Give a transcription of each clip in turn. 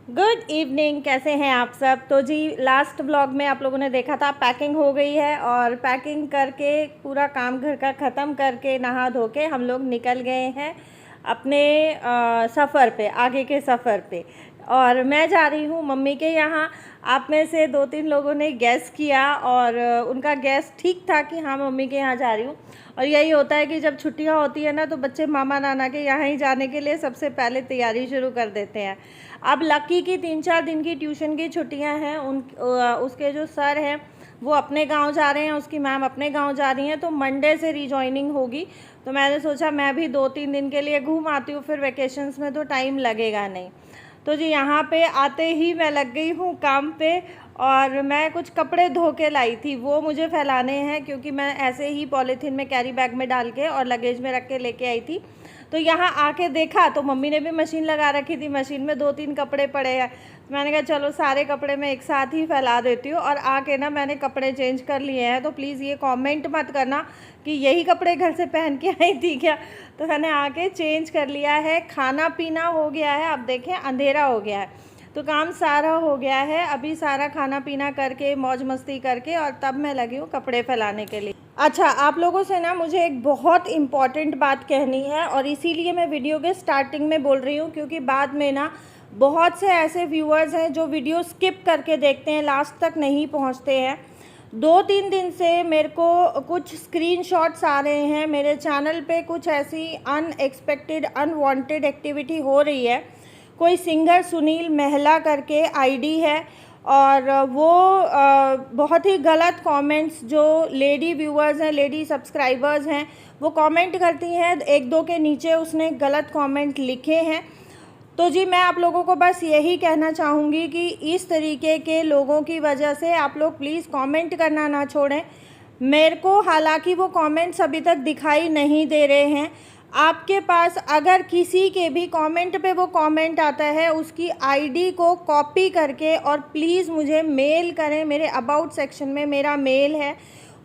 Good evening, कैसे हैं आप सब। तो जी लास्ट व्लॉग में आप लोगों ने देखा था पैकिंग हो गई है और पैकिंग करके पूरा काम घर का ख़त्म करके नहा धो के हम लोग निकल गए हैं अपने सफ़र पे, आगे के सफ़र पे। और मैं जा रही हूँ मम्मी के यहाँ। आप में से 2-3 लोगों ने गैस किया और उनका गैस ठीक था कि हाँ मम्मी के यहाँ जा रही हूँ। और यही होता है कि जब छुट्टियाँ होती है ना तो बच्चे मामा नाना के यहाँ ही जाने के लिए सबसे पहले तैयारी शुरू कर देते हैं। अब लकी की 3-4 दिन की ट्यूशन की छुट्टियां हैं, उसके जो सर हैं वो अपने गांव जा रहे हैं, उसकी मैम अपने गांव जा रही हैं, तो मंडे से रीजॉइनिंग होगी। तो मैंने सोचा मैं भी 2-3 दिन के लिए घूम आती हूँ, फिर वैकेशंस में तो टाइम लगेगा नहीं। तो जी यहाँ पे आते ही मैं लग गई हूँ काम पे। और मैं कुछ कपड़े धो के लाई थी, वो मुझे फैलाने हैं क्योंकि मैं ऐसे ही पॉलीथीन में कैरी बैग में डाल के और लगेज में रख के लेके आई थी। तो यहाँ आके देखा तो मम्मी ने भी मशीन लगा रखी थी, मशीन में 2-3 कपड़े पड़े हैं। तो मैंने कहा चलो सारे कपड़े मैं एक साथ ही फैला देती हूँ। और आके ना मैंने कपड़े चेंज कर लिए हैं, तो प्लीज़ ये कमेंट मत करना कि यही कपड़े घर से पहन के आई थी क्या। तो मैंने आके चेंज कर लिया है, खाना पीना हो गया है। अब देखें अंधेरा हो गया है तो काम सारा हो गया है। अभी सारा खाना पीना करके मौज मस्ती करके और तब मैं लगी हूँ कपड़े फैलाने के लिए। अच्छा, आप लोगों से ना मुझे एक बहुत इम्पॉर्टेंट बात कहनी है और इसीलिए मैं वीडियो के स्टार्टिंग में बोल रही हूँ, क्योंकि बाद में ना बहुत से ऐसे व्यूअर्स हैं जो वीडियो स्किप करके देखते हैं, लास्ट तक नहीं पहुँचते हैं। 2-3 दिन से मेरे को कुछ स्क्रीनशॉट्स आ रहे हैं, मेरे चैनल पे कुछ ऐसी अनएक्सपेक्टेड अनवांटेड एक्टिविटी हो रही है। कोई सिंगर सुनील महला करके आईडी है और वो बहुत ही गलत कमेंट्स, जो लेडी व्यूअर्स हैं, लेडी सब्सक्राइबर्स हैं, वो कमेंट करती हैं, 1-2 के नीचे उसने गलत कमेंट लिखे हैं। तो जी मैं आप लोगों को बस यही कहना चाहूँगी कि इस तरीके के लोगों की वजह से आप लोग प्लीज़ कमेंट करना ना छोड़ें। मेरे को हालांकि वो कमेंट्स अभी तक दिखाई नहीं दे रहे हैं। आपके पास अगर किसी के भी कमेंट पे वो कमेंट आता है, उसकी आईडी को कॉपी करके और प्लीज़ मुझे मेल करें, मेरे अबाउट सेक्शन में मेरा मेल है,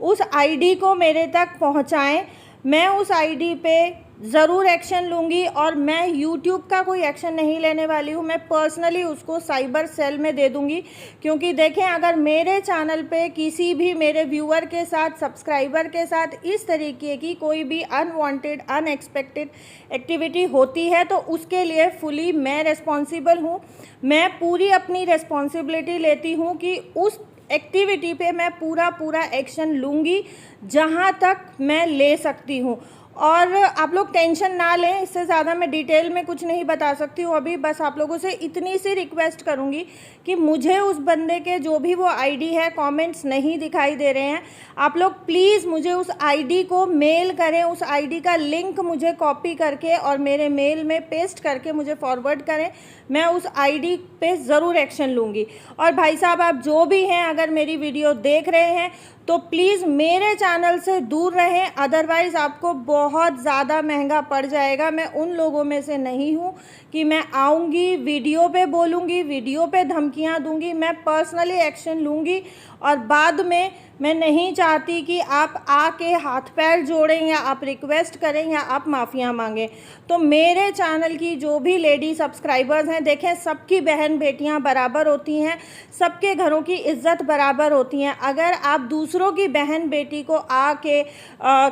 उस आईडी को मेरे तक पहुंचाएं। मैं उस आईडी पे ज़रूर एक्शन लूँगी और मैं यूट्यूब का कोई एक्शन नहीं लेने वाली हूँ, मैं पर्सनली उसको साइबर सेल में दे दूँगी। क्योंकि देखें, अगर मेरे चैनल पे किसी भी मेरे व्यूअर के साथ, सब्सक्राइबर के साथ इस तरीके की कोई भी अनवांटेड अनएक्सपेक्टेड एक्टिविटी होती है तो उसके लिए फुली मैं रिस्पॉन्सिबल हूँ। मैं पूरी अपनी रिस्पॉन्सिबिलिटी लेती हूँ कि उस एक्टिविटी पे मैं पूरा एक्शन लूँगी जहाँ तक मैं ले सकती हूँ। और आप लोग टेंशन ना लें, इससे ज़्यादा मैं डिटेल में कुछ नहीं बता सकती हूँ अभी। बस आप लोगों से इतनी सी रिक्वेस्ट करूँगी कि मुझे उस बंदे के जो भी वो आईडी है, कमेंट्स नहीं दिखाई दे रहे हैं, आप लोग प्लीज़ मुझे उस आईडी को मेल करें, उस आईडी का लिंक मुझे कॉपी करके और मेरे मेल में पेस्ट करके मुझे फॉरवर्ड करें। मैं उस आईडी पे ज़रूर एक्शन लूँगी। और भाई साहब, आप जो भी हैं, अगर मेरी वीडियो देख रहे हैं तो प्लीज़ मेरे चैनल से दूर रहें, अदरवाइज़ आपको बहुत ज़्यादा महंगा पड़ जाएगा। मैं उन लोगों में से नहीं हूँ कि मैं आऊँगी वीडियो पे बोलूँगी, वीडियो पे धमकियाँ दूँगी। मैं पर्सनली एक्शन लूँगी और बाद में मैं नहीं चाहती कि आप आके हाथ पैर जोड़ें या आप रिक्वेस्ट करें या आप माफ़िया मांगें। तो मेरे चैनल की जो भी लेडी सब्सक्राइबर्स हैं, देखें सबकी बहन बेटियां बराबर होती हैं, सबके घरों की इज्जत बराबर होती हैं। अगर आप दूसरों की बहन बेटी को आके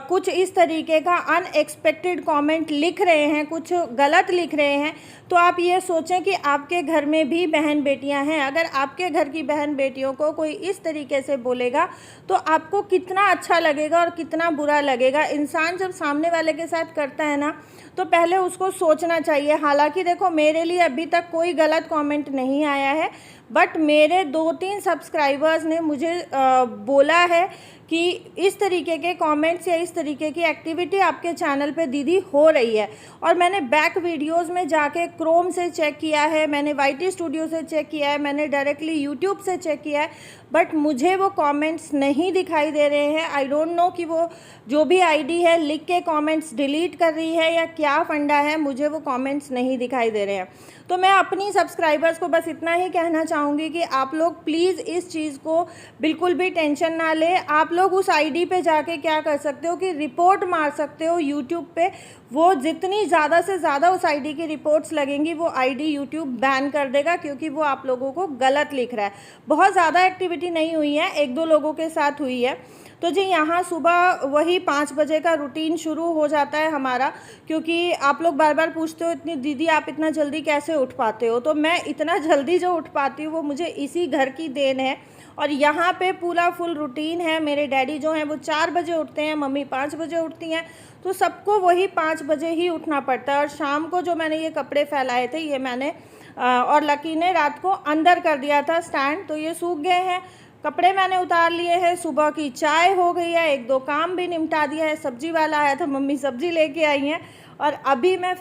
कुछ इस तरीके का अनएक्सपेक्टेड कमेंट लिख रहे हैं, कुछ गलत लिख रहे हैं, तो आप ये सोचें कि आपके घर में भी बहन बेटियां हैं। अगर आपके घर की बहन बेटियों को कोई इस तरीके से बोलेगा तो आपको कितना अच्छा लगेगा और कितना बुरा लगेगा। इंसान जब सामने वाले के साथ करता है ना, तो पहले उसको सोचना चाहिए। हालांकि देखो, मेरे लिए अभी तक कोई गलत कमेंट नहीं आया है, बट मेरे 2-3 सब्सक्राइबर्स ने मुझे बोला है कि इस तरीके के कमेंट्स या इस तरीके की एक्टिविटी आपके चैनल पे दीदी हो रही है। और मैंने बैक वीडियोस में जाके क्रोम से चेक किया है, मैंने वाईटी स्टूडियो से चेक किया है, मैंने डायरेक्टली यूट्यूब से चेक किया है, बट मुझे वो कमेंट्स नहीं दिखाई दे रहे हैं। आई डोंट नो कि वो जो भी आईडी है लिख के कमेंट्स डिलीट कर रही है या क्या फंडा है, मुझे वो कमेंट्स नहीं दिखाई दे रहे हैं। तो मैं अपनी सब्सक्राइबर्स को बस इतना ही कहना चाहूँगी कि आप लोग प्लीज़ इस चीज़ को बिल्कुल भी टेंशन ना ले। आप लोग उस आईडी पे जाके क्या कर सकते हो कि रिपोर्ट मार सकते हो यूट्यूब पे। वो जितनी ज़्यादा से ज़्यादा उस आईडी की रिपोर्ट्स लगेंगी वो आईडी यूट्यूब बैन कर देगा, क्योंकि वो आप लोगों को गलत लिख रहा है। बहुत ज़्यादा एक्टिविटी नहीं हुई है, 1-2 लोगों के साथ हुई है। तो जी यहाँ सुबह वही 5 बजे का रूटीन शुरू हो जाता है हमारा, क्योंकि आप लोग बार बार पूछते हो इतनी दीदी आप इतना जल्दी कैसे उठ पाते हो। तो मैं इतना जल्दी जो उठ पाती हूँ वो मुझे इसी घर की देन है। और यहाँ पे पूरा फुल रूटीन है। मेरे डैडी जो हैं वो 4 बजे उठते हैं, मम्मी 5 बजे उठती हैं, तो सबको वही 5 बजे ही उठना पड़ता है। और शाम को जो मैंने ये कपड़े फैलाए थे ये मैंने और लकी ने रात को अंदर कर दिया था स्टैंड, तो ये सूख गए हैं। कपड़े मैंने उतार लिए हैं, सुबह की चाय हो गई है, 1-2 काम भी निपटा दिया है। सब्जी वाला आया था, मम्मी सब्जी लेके आई हैं और अभी मैं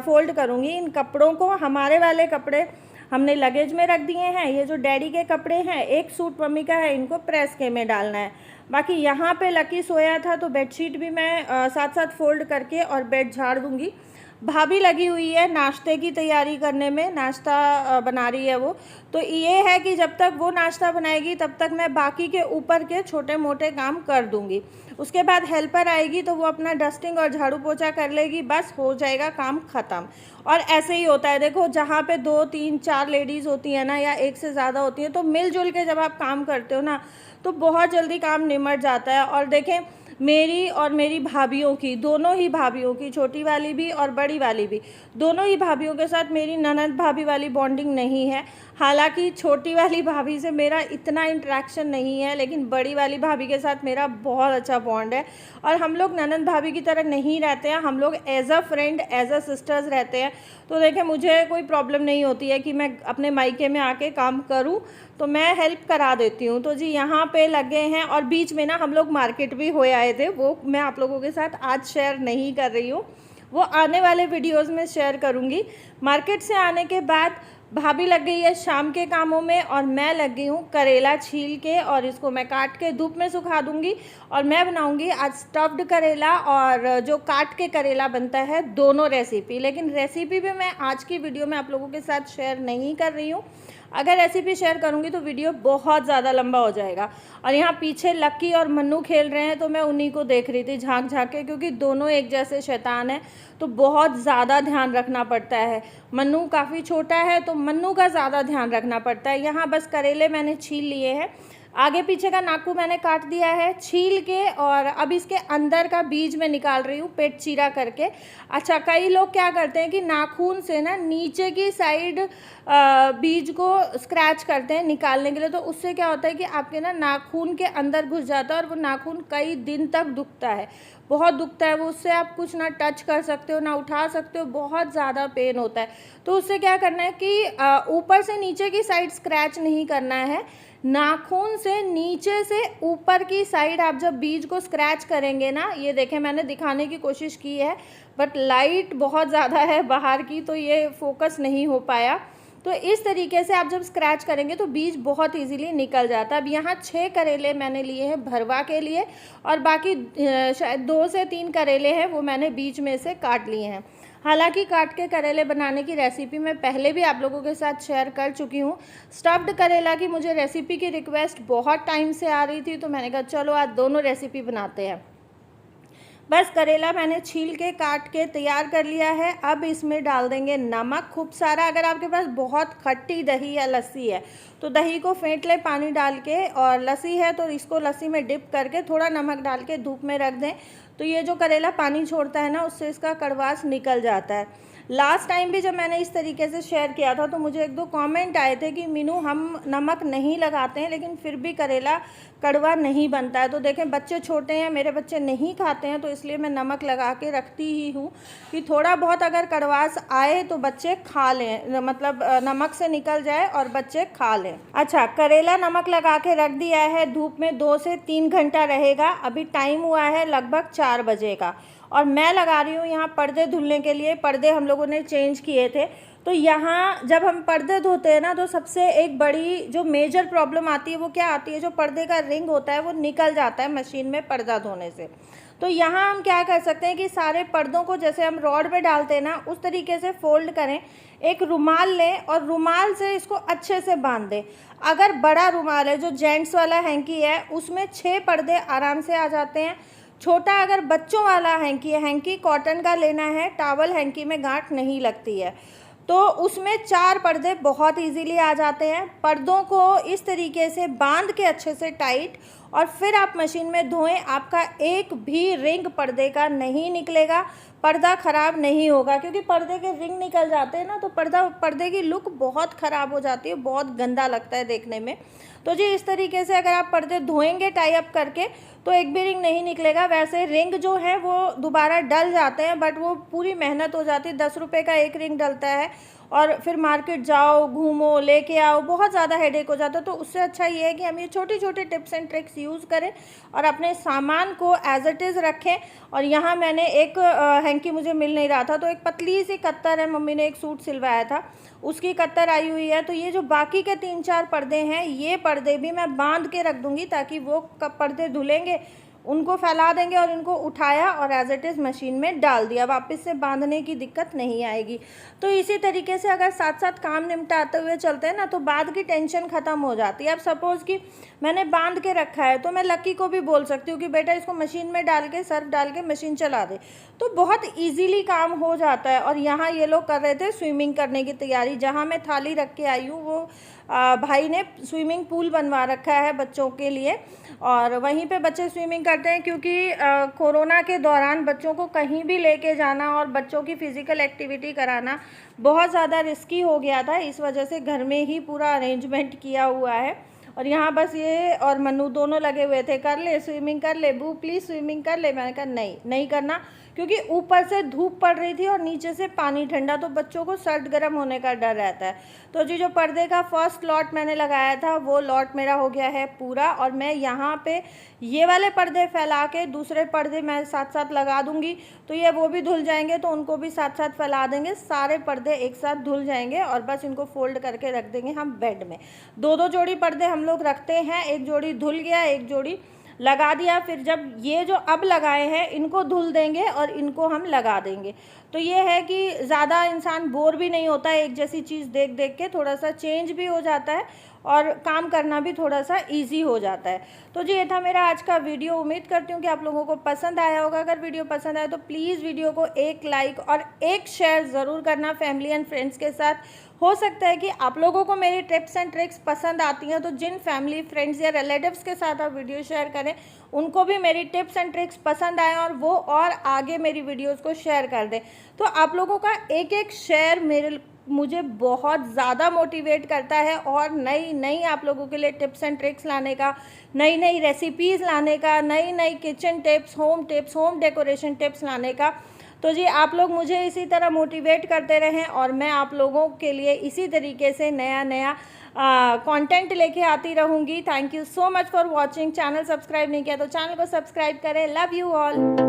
फ़ोल्ड करूँगी इन कपड़ों को। हमारे वाले कपड़े हमने लगेज में रख दिए हैं। ये जो डैडी के कपड़े हैं, एक सूट मम्मी का है, इनको प्रेस के में डालना है। बाकी यहाँ पे लकी सोया था तो बेडशीट भी मैं साथ साथ फ़ोल्ड करके और बेड झाड़ दूँगी। भाभी लगी हुई है नाश्ते की तैयारी करने में, नाश्ता बना रही है वो। तो ये है कि जब तक वो नाश्ता बनाएगी तब तक मैं बाकी के ऊपर के छोटे मोटे काम कर दूंगी। उसके बाद हेल्पर आएगी तो वो अपना डस्टिंग और झाड़ू पोछा कर लेगी, बस हो जाएगा काम ख़त्म। और ऐसे ही होता है, देखो जहाँ पे 2, 3, 4 लेडीज़ होती हैं ना, या एक से ज़्यादा होती हैं, तो मिलजुल के जब आप काम करते हो ना तो बहुत जल्दी काम निमट जाता है। और देखें मेरी और मेरी भाभीयों की, दोनों ही भाभीयों की, छोटी वाली भी और बड़ी वाली भी, दोनों ही भाभीयों के साथ मेरी ननद भाभी वाली बॉन्डिंग नहीं है। हालांकि छोटी वाली भाभी से मेरा इतना इंटरेक्शन नहीं है, लेकिन बड़ी वाली भाभी के साथ मेरा बहुत अच्छा बॉन्ड है। और हम लोग ननद भाभी की तरह नहीं रहते हैं, हम लोग as a friend, as a sisters रहते हैं। तो देखें मुझे कोई प्रॉब्लम नहीं होती है कि मैं अपने मायके में आके काम करूं, तो मैं हेल्प करा देती हूं। तो जी यहाँ पे लगे हैं। और बीच में ना हम लोग मार्केट भी हो आए थे, वो मैं आप लोगों के साथ आज शेयर नहीं कर रही हूँ, वो आने वाले वीडियोज़ में शेयर करूँगी। मार्केट से आने के बाद भाभी लग गई है शाम के कामों में और मैं लग गई हूँ करेला छील के, और इसको मैं काट के धूप में सुखा दूँगी। और मैं बनाऊँगी आज स्टफ्ड करेला और जो काट के करेला बनता है, दोनों रेसिपी। लेकिन रेसिपी भी मैं आज की वीडियो में आप लोगों के साथ शेयर नहीं कर रही हूँ। अगर रेसिपी शेयर करूँगी तो वीडियो बहुत ज़्यादा लंबा हो जाएगा। और यहाँ पीछे लक्की और मन्नू खेल रहे हैं, तो मैं उन्हीं को देख रही थी झांक झांक के, क्योंकि दोनों एक जैसे शैतान हैं, तो बहुत ज़्यादा ध्यान रखना पड़ता है। मन्नू काफ़ी छोटा है तो मन्नू का ज़्यादा ध्यान रखना पड़ता है। यहाँ बस करेले मैंने छील लिए हैं, आगे पीछे का नाकू मैंने काट दिया है छील के, और अब इसके अंदर का बीज मैं निकाल रही हूँ पेट चीरा करके। अच्छा, कई लोग क्या करते हैं कि नाखून से ना नीचे की साइड बीज को स्क्रैच करते हैं निकालने के लिए, तो उससे क्या होता है कि आपके ना नाखून के अंदर घुस जाता है और वो नाखून कई दिन तक दुखता है, बहुत दुखता है वो। उससे आप कुछ ना टच कर सकते हो ना उठा सकते हो, बहुत ज़्यादा पेन होता है। तो उससे क्या करना है कि ऊपर से नीचे की साइड स्क्रैच नहीं करना है, नाखून से नीचे से ऊपर की साइड आप जब बीज को स्क्रैच करेंगे ना, ये देखें मैंने दिखाने की कोशिश की है बट लाइट बहुत ज़्यादा है बाहर की, तो ये फोकस नहीं हो पाया। तो इस तरीके से आप जब स्क्रैच करेंगे तो बीज बहुत इजीली निकल जाता है। अब यहाँ 6 करेले मैंने लिए हैं भरवा के लिए, और बाकी शायद 2 से 3 करेले हैं वो मैंने बीच में से काट लिए हैं। हालांकि काट के करेले बनाने की रेसिपी मैं पहले भी आप लोगों के साथ शेयर कर चुकी हूँ। स्टफ्ड करेला की मुझे रेसिपी की रिक्वेस्ट बहुत टाइम से आ रही थी, तो मैंने कहा चलो आज दोनों रेसिपी बनाते हैं। बस करेला मैंने छील के काट के तैयार कर लिया है। अब इसमें डाल देंगे नमक खूब सारा। अगर आपके पास बहुत खट्टी दही या लस्सी है तो दही को फेंट ले पानी डाल के, और लस्सी है तो इसको लस्सी में डिप करके थोड़ा नमक डाल के धूप में रख दें, तो ये जो करेला पानी छोड़ता है ना उससे इसका कड़वास निकल जाता है। लास्ट टाइम भी जब मैंने इस तरीके से शेयर किया था तो मुझे 1-2 कमेंट आए थे कि मीनू हम नमक नहीं लगाते हैं लेकिन फिर भी करेला कड़वा नहीं बनता है। तो देखें बच्चे छोटे हैं, मेरे बच्चे नहीं खाते हैं, तो इसलिए मैं नमक लगा के रखती ही हूँ कि थोड़ा बहुत अगर कड़वास आए तो बच्चे खा लें, मतलब नमक से निकल जाए और बच्चे खा लें। अच्छा, करेला नमक लगा के रख दिया है, धूप में 2 से 3 घंटा रहेगा। अभी टाइम हुआ है लगभग 4 बजे का, और मैं लगा रही हूँ यहाँ पर्दे धुलने के लिए। पर्दे हम लोगों ने चेंज किए थे, तो यहाँ जब हम पर्दे धोते हैं ना तो सबसे एक बड़ी जो मेजर प्रॉब्लम आती है वो क्या आती है, जो पर्दे का रिंग होता है वो निकल जाता है मशीन में पर्दा धोने से। तो यहाँ हम क्या कर सकते हैं कि सारे पर्दों को जैसे हम रॉड पे डालते हैं ना उस तरीके से फोल्ड करें, एक रुमाल लें और रुमाल से इसको अच्छे से बांध दें। अगर बड़ा रुमाल है, जो जेंट्स वाला हैंकी है, उसमें 6 पर्दे आराम से आ जाते हैं। छोटा अगर बच्चों वाला हैंकी है, हैंकी कॉटन का लेना है, टॉवल हैंकी में गांठ नहीं लगती है, तो उसमें 4 पर्दे बहुत इजीली आ जाते हैं। पर्दों को इस तरीके से बांध के अच्छे से टाइट, और फिर आप मशीन में धोएं। आपका एक भी रिंग पर्दे का नहीं निकलेगा, पर्दा ख़राब नहीं होगा, क्योंकि पर्दे के रिंग निकल जाते हैं ना, तो पर्दे की लुक बहुत ख़राब हो जाती है, बहुत गंदा लगता है देखने में। तो जी इस तरीके से अगर आप पर्दे धोएंगे टाई अप करके, तो एक भी रिंग नहीं निकलेगा। वैसे रिंग जो है वो दोबारा डल जाते हैं, बट वो पूरी मेहनत हो जाती है। 10 रुपये का एक रिंग डलता है, और फिर मार्केट जाओ, घूमो, लेके आओ, बहुत ज़्यादा हेडेक हो जाता है। तो उससे अच्छा ये है कि हम ये छोटी छोटी टिप्स एंड ट्रिक्स यूज़ करें और अपने सामान को एज इट इज़ रखें। और यहाँ मैंने एक हैंकी मुझे मिल नहीं रहा था, तो एक पतली सी कत्तर है, मम्मी ने एक सूट सिलवाया था, उसकी कत्तर आई हुई है। तो ये जो बाकी के 3-4 पर्दे हैं, ये पर्दे भी मैं बांध के रख दूँगी, ताकि वो पर्दे धुलेंगे, उनको फैला देंगे और इनको उठाया और एज इट इज़ मशीन में डाल दिया, वापस से बांधने की दिक्कत नहीं आएगी। तो इसी तरीके से अगर साथ साथ काम निपटाते हुए चलते हैं ना, तो बाद की टेंशन ख़त्म हो जाती है। अब सपोज़ कि मैंने बांध के रखा है, तो मैं लकी को भी बोल सकती हूँ कि बेटा इसको मशीन में डाल के, सर्फ डाल के मशीन चला दे, तो बहुत ईजीली काम हो जाता है। और यहाँ ये लोग कर रहे थे स्विमिंग करने की तैयारी। जहाँ मैं थाली रख के आई हूँ, वो भाई ने स्विमिंग पूल बनवा रखा है बच्चों के लिए, और वहीं पे बच्चे स्विमिंग करते हैं, क्योंकि कोरोना के दौरान बच्चों को कहीं भी लेके जाना और बच्चों की फ़िज़िकल एक्टिविटी कराना बहुत ज़्यादा रिस्की हो गया था। इस वजह से घर में ही पूरा अरेंजमेंट किया हुआ है। और यहाँ बस ये और मन्नू दोनों लगे हुए थे, कर ले स्विमिंग, कर ले बू प्लीज़ स्विमिंग कर ले। मैंने कहा नहीं करना, क्योंकि ऊपर से धूप पड़ रही थी और नीचे से पानी ठंडा, तो बच्चों को सर्द गर्म होने का डर रहता है। तो जी जो पर्दे का फर्स्ट लॉट मैंने लगाया था, वो लॉट मेरा हो गया है पूरा। और मैं यहाँ पे ये वाले पर्दे फैला के दूसरे पर्दे मैं साथ साथ लगा दूँगी, तो ये वो भी धुल जाएंगे, तो उनको भी साथ साथ फैला देंगे, सारे पर्दे एक साथ धुल जाएंगे। और बस इनको फोल्ड करके रख देंगे हम बेड में। 2-2 जोड़ी पर्दे हम लोग रखते हैं, एक जोड़ी धुल गया, एक जोड़ी लगा दिया। फिर जब ये जो अब लगाए हैं, इनको धुल देंगे और इनको हम लगा देंगे। तो ये है कि ज़्यादा इंसान बोर भी नहीं होता है, एक जैसी चीज़ देख देख के, थोड़ा सा चेंज भी हो जाता है और काम करना भी थोड़ा सा इजी हो जाता है। तो जी ये था मेरा आज का वीडियो। उम्मीद करती हूँ कि आप लोगों को पसंद आया होगा। अगर वीडियो पसंद आए तो प्लीज़ वीडियो को एक लाइक और एक शेयर ज़रूर करना फैमिली एंड फ्रेंड्स के साथ। हो सकता है कि आप लोगों को मेरी टिप्स एंड ट्रिक्स पसंद आती हैं, तो जिन फैमिली फ्रेंड्स या रिलेटिव्स के साथ आप वीडियो शेयर करें, उनको भी मेरी टिप्स एंड ट्रिक्स पसंद आए और वो और आगे मेरी वीडियोस को शेयर कर दें। तो आप लोगों का एक एक शेयर मुझे बहुत ज़्यादा मोटिवेट करता है, और नई आप लोगों के लिए टिप्स एंड ट्रिक्स लाने का, नई रेसिपीज़ लाने का, नई kitchen tips, home decoration tips लाने का। तो जी आप लोग मुझे इसी तरह मोटिवेट करते रहें, और मैं आप लोगों के लिए इसी तरीके से नया कंटेंट लेके आती रहूँगी। Thank you so much for watching. Channel subscribe नहीं किया तो चैनल को सब्सक्राइब करें। Love you all.